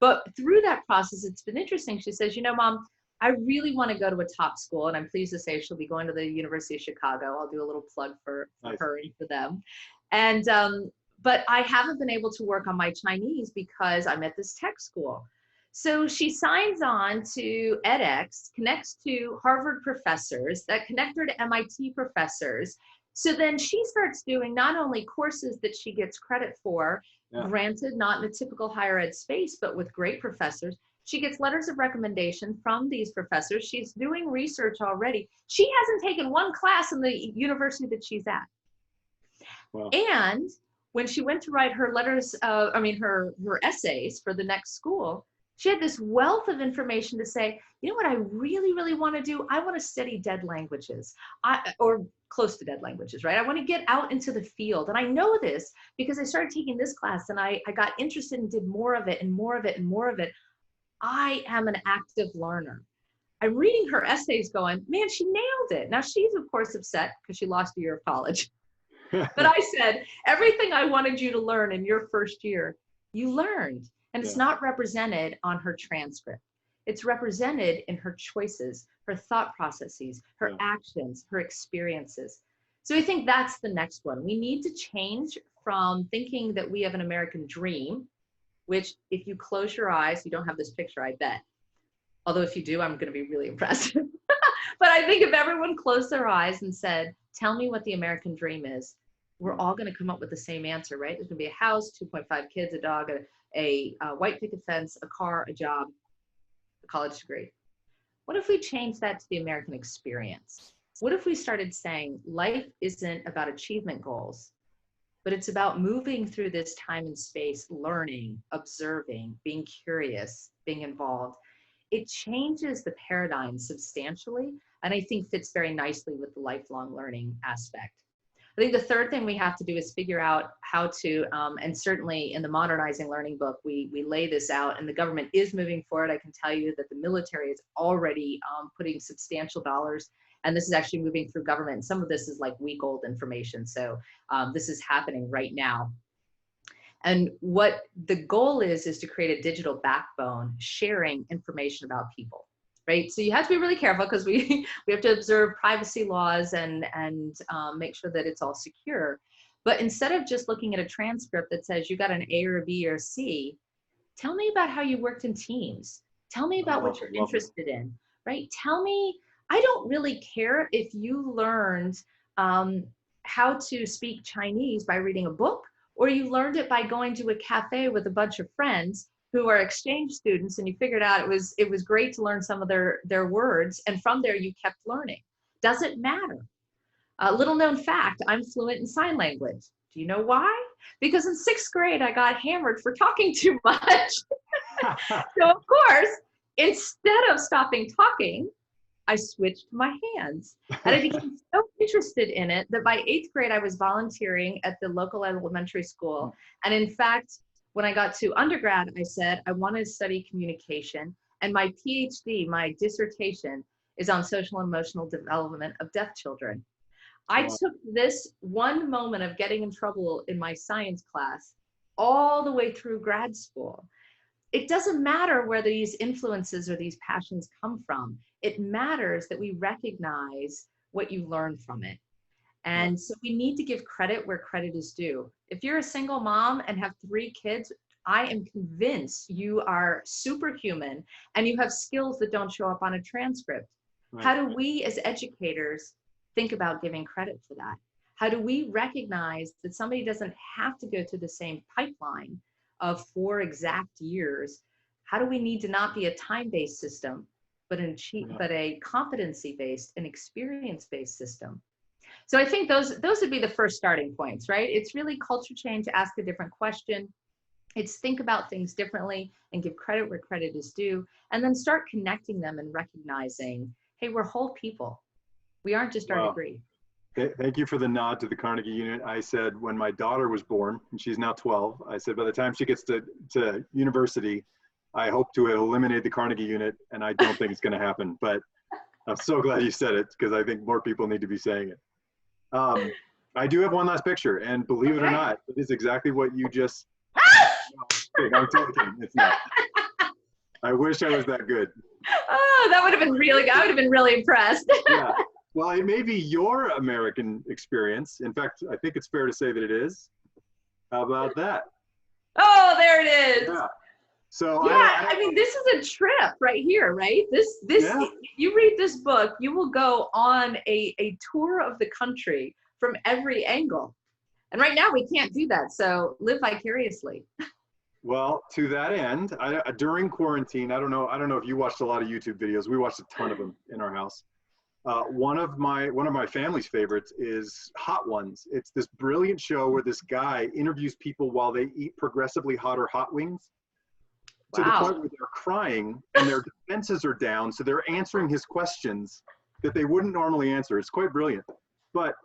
But through that process, it's been interesting. She says, you know, Mom, I really want to go to a top school. And I'm pleased to say she'll be going to the University of Chicago. I'll do a little plug for her and for them. And, but I haven't been able to work on my Chinese because I'm at this tech school. So she signs on to edX, connects to Harvard professors that connect her to MIT professors. So then she starts doing not only courses that she gets credit for, granted, not in a typical higher ed space, but with great professors. She gets letters of recommendation from these professors. She's doing research already. She hasn't taken one class in the university that she's at. Wow. And when she went to write her letters, her essays for the next school, she had this wealth of information to say, you know what I really, really want to do? I want to study dead languages, or close to dead languages, right? I want to get out into the field. And I know this because I started taking this class and I got interested and did more of it and more of it and more of it. I am an active learner. I'm reading her essays going, man, she nailed it. Now she's of course upset because she lost a year of college. But I said, everything I wanted you to learn in your first year, you learned. And it's not represented on her transcript. It's represented in her choices, her thought processes, her actions, her experiences. So I think that's the next one. We need to change from thinking that we have an American dream, which if you close your eyes, you don't have this picture, I bet. Although if you do, I'm going to be really impressed. But I think if everyone closed their eyes and said, tell me what the American dream is, we're all going to come up with the same answer, right? There's going to be a house, 2.5 kids, a dog, a white picket fence, a car, a job, a college degree. What if we change that to the American experience? What if we started saying life isn't about achievement goals, but it's about moving through this time and space, learning, observing, being curious, being involved. it changes the paradigm substantially, and I think fits very nicely with the lifelong learning aspect. I think the third thing we have to do is figure out how to, and certainly in the Modernizing Learning book, we lay this out, and the government is moving forward. I can tell you that the military is already putting substantial dollars, and this is actually moving through government. Some of this is like week-old information, so this is happening right now. And what the goal is to create a digital backbone sharing information about people. Right, so you have to be really careful because we have to observe privacy laws and make sure that it's all secure. But instead of just looking at a transcript that says you got an A or a B or a C, tell me about how you worked in teams. Tell me about what you're interested in. Right? Tell me. I don't really care if you learned how to speak Chinese by reading a book, or you learned it by going to a cafe with a bunch of friends who are exchange students, and you figured out it was great to learn some of their words, and from there you kept learning. Doesn't matter. Little known fact, I'm fluent in sign language. Do you know why? Because in 6th grade I got hammered for talking too much. So of course, instead of stopping talking, I switched to my hands. And I became so interested in it that by 8th grade I was volunteering at the local elementary school. And in fact, when I got to undergrad, I said, I want to study communication. And my PhD, my dissertation, is on social and emotional development of deaf children. I took this one moment of getting in trouble in my science class all the way through grad school. It doesn't matter where these influences or these passions come from. It matters that we recognize what you learn from it. And so we need to give credit where credit is due. If you're a single mom and have 3 kids, I am convinced you are superhuman and you have skills that don't show up on a transcript. Right. How do we as educators think about giving credit for that? How do we recognize that somebody doesn't have to go through the same pipeline of 4 exact years? How do we need to not be a time-based system, but a competency-based and experience-based system? So I think those would be the first starting points, right? It's really culture change, ask a different question. It's think about things differently and give credit where credit is due, and then start connecting them and recognizing, hey, we're whole people. We aren't just our degree. Thank you for the nod to the Carnegie unit. I said when my daughter was born, and she's now 12, I said by the time she gets to university, I hope to eliminate the Carnegie unit, and I don't think it's going to happen. But I'm so glad you said it, because I think more people need to be saying it. I do have one last picture, and believe it or not, it is exactly what you just. I'm totally kidding. It's not. I wish I was that good. Oh, that would have been really. I would have been really impressed. Yeah. Well, it may be your American experience. In fact, I think it's fair to say that it is. How about that? Oh, there it is. Yeah. So yeah, I mean, this is a trip right here, right? This yeah. You read this book, you will go on a tour of the country from every angle. And right now we can't do that, so live vicariously. Well, to that end, during quarantine, I don't know if you watched a lot of YouTube videos. We watched a ton of them in our house. One of my family's favorites is Hot Ones. It's this brilliant show where this guy interviews people while they eat progressively hotter hot wings. To the point where they're crying and their defenses are down, so they're answering his questions that they wouldn't normally answer. It's quite brilliant. But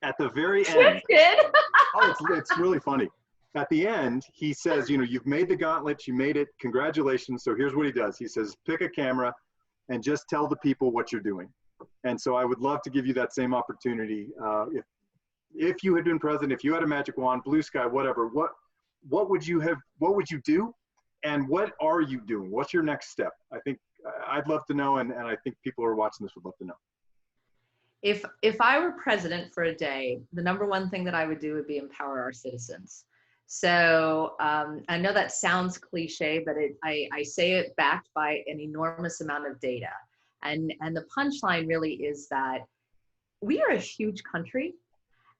at the very end, it's really funny. At the end, he says, you know, you've made the gauntlet, you made it, congratulations. So here's what he does. He says, pick a camera and just tell the people what you're doing. And so I would love to give you that same opportunity. If you had been president, if you had a magic wand, blue sky, whatever, what would you do? And what are you doing? What's your next step? I think I'd love to know, and I think people who are watching this would love to know. If I were president for a day, the #1 thing that I would do would be empower our citizens. So I know that sounds cliche, but I say it backed by an enormous amount of data. And the punchline really is that we are a huge country.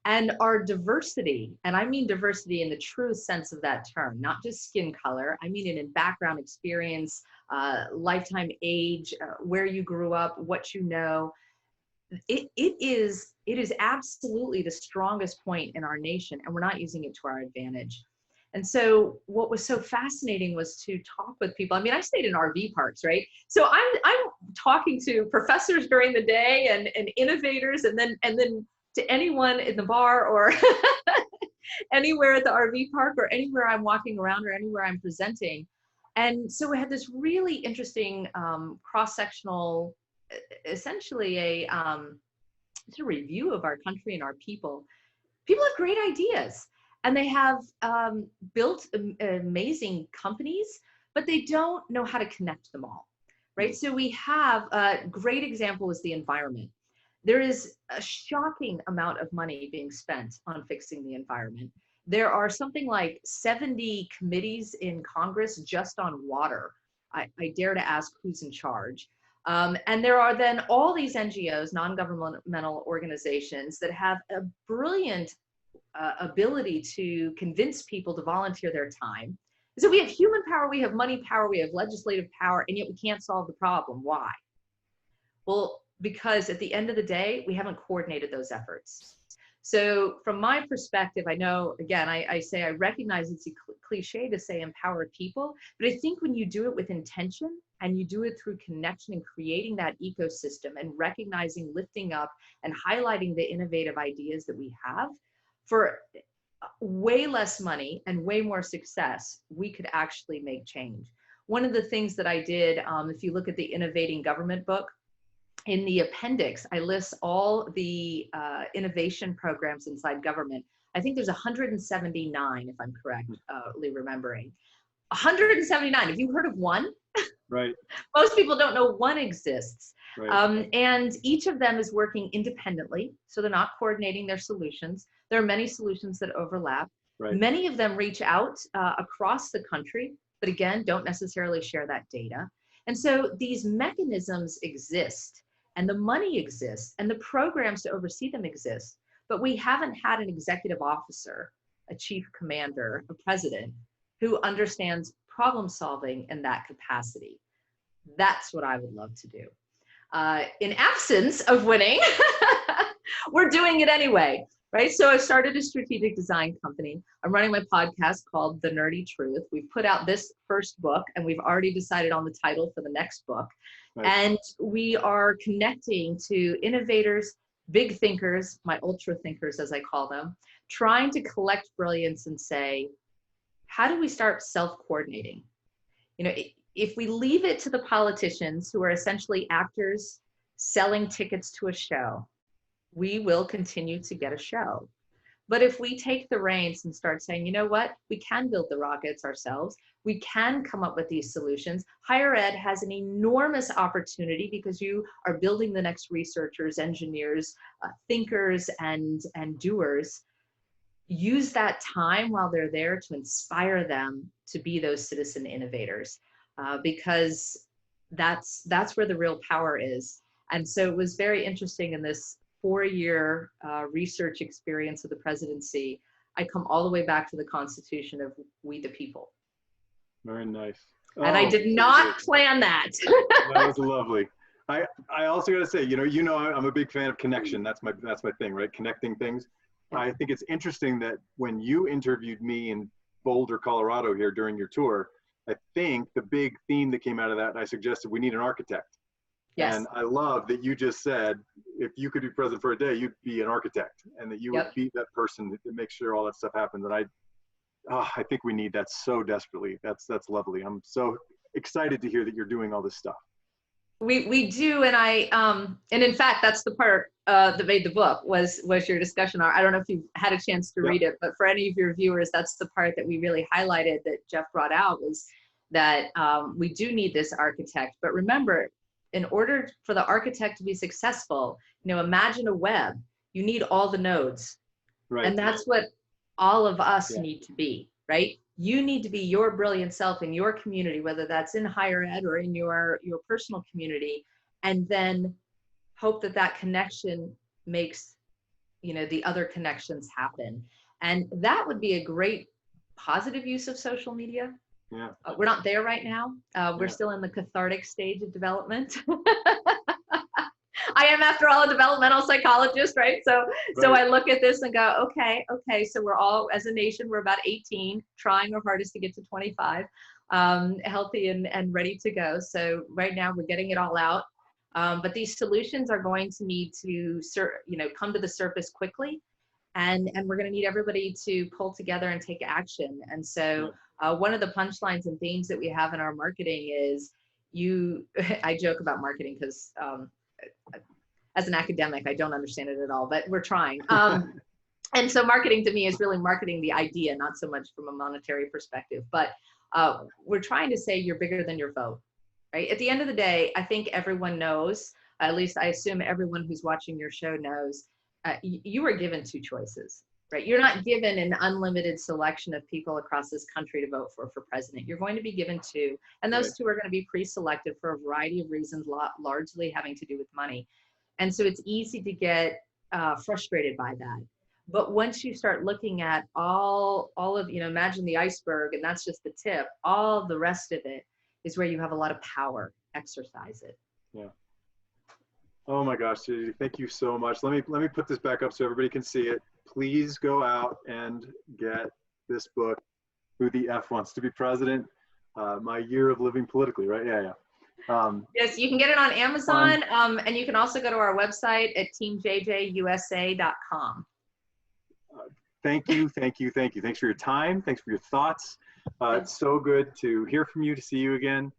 And our diversity, and I mean diversity in the true sense of that term, not just skin color, I mean it in background experience, lifetime age, where you grew up, what you know. It is absolutely the strongest point in our nation, and we're not using it to our advantage. And so what was so fascinating was to talk with people. I mean, I stayed in RV parks, right? So I'm talking to professors during the day and innovators, and then to anyone in the bar or anywhere at the RV park or anywhere I'm walking around or anywhere I'm presenting. And so we had this really interesting cross-sectional, essentially a review of our country and our people. People have great ideas, and they have built amazing companies, but they don't know how to connect them all, right? So we have a great example is the environment. There is a shocking amount of money being spent on fixing the environment. There are something like 70 committees in Congress just on water. I dare to ask who's in charge. And there are then all these NGOs, non-governmental organizations, that have a brilliant ability to convince people to volunteer their time. So we have human power, we have money power, we have legislative power, and yet we can't solve the problem. Why? Well, because at the end of the day, we haven't coordinated those efforts. So from my perspective, I know, again, I say I recognize it's a cliche to say empower people, but I think when you do it with intention and you do it through connection and creating that ecosystem and recognizing, lifting up, and highlighting the innovative ideas that we have, for way less money and way more success, we could actually make change. One of the things that I did, if you look at the Innovating Government book, in the appendix, I list all the innovation programs inside government. I think there's 179, if I'm correctly remembering. 179. Have you heard of one? Right. Most people don't know one exists. Right. And each of them is working independently, so they're not coordinating their solutions. There are many solutions that overlap. Right. Many of them reach out across the country, but again, don't necessarily share that data. And so these mechanisms exist, and the money exists, and the programs to oversee them exist, but we haven't had an executive officer, a chief commander, a president, who understands problem solving in that capacity. That's what I would love to do. In absence of winning, we're doing it anyway, right? So I started a strategic design company. I'm running my podcast called The Nerdy Truth. We've put out this first book, and we've already decided on the title for the next book. Right. And we are connecting to innovators, big thinkers, my ultra thinkers, as I call them, trying to collect brilliance and say, how do we start self-coordinating? You know, if we leave it to the politicians, who are essentially actors selling tickets to a show, we will continue to get a show. But if we take the reins and start saying, you know what, we can build the rockets ourselves, we can come up with these solutions. Higher ed has an enormous opportunity because you are building the next researchers, engineers, thinkers, and doers. Use that time while they're there to inspire them to be those citizen innovators, because that's where the real power is. And so it was very interesting in this 4-year research experience of the presidency. I come all the way back to the Constitution of we the people. Very nice. And I did not plan that. That was lovely. I also got to say, you know, I'm a big fan of connection. That's my thing, right? Connecting things. I think it's interesting that when you interviewed me in Boulder, Colorado here during your tour, I think the big theme that came out of that, I suggested we need an architect. Yes. And I love that you just said, if you could be president for a day, you'd be an architect, and that you would be that person that makes sure all that stuff happens. And I think we need that so desperately. That's lovely. I'm so excited to hear that you're doing all this stuff. We do, and and in fact, that's the part that made the book was your discussion. I don't know if you've had a chance to read it, but for any of your viewers, that's the part that we really highlighted that Jeff brought out, was that we do need this architect. But remember, in order for the architect to be successful, you know, imagine a web. You need all the nodes, right? And that's what all of us need to be, right? You need to be your brilliant self in your community, whether that's in higher ed or in your personal community, and then hope that that connection makes, you know, the other connections happen. And that would be a great positive use of social media. Yeah. We're not there right now. We're still in the cathartic stage of development. I am, after all, a developmental psychologist, right? So Right. I look at this and go, okay. So we're all, as a nation, we're about 18, trying our hardest to get to 25, healthy and ready to go. So right now we're getting it all out. But these solutions are going to need to, come to the surface quickly. And we're going to need everybody to pull together and take action. And so one of the punchlines and themes that we have in our marketing is I joke about marketing because as an academic, I don't understand it at all, but we're trying. And so marketing to me is really marketing the idea, not so much from a monetary perspective, but we're trying to say you're bigger than your vote, right? At the end of the day, I think everyone knows, at least I assume everyone who's watching your show knows, you are given two choices, right? You're not given an unlimited selection of people across this country to vote for president. You're going to be given two, and those two are going to be pre-selected for a variety of reasons, largely having to do with money. And so it's easy to get frustrated by that. But once you start looking at all of, imagine the iceberg, and that's just the tip, all of the rest of it is where you have a lot of power. Exercise it. Yeah. Oh my gosh, Gigi, thank you so much. Let me put this back up so everybody can see it. Please go out and get this book, Who the F Wants to Be President? My Year of Living Politically, right? Yeah. Yes, you can get it on Amazon, and you can also go to our website at teamjjusa.com. Thank you. Thanks for your time. Thanks for your thoughts. It's so good to hear from you, to see you again.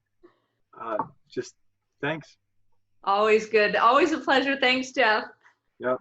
Just thanks. Always good. Always a pleasure. Thanks, Jeff. Yep.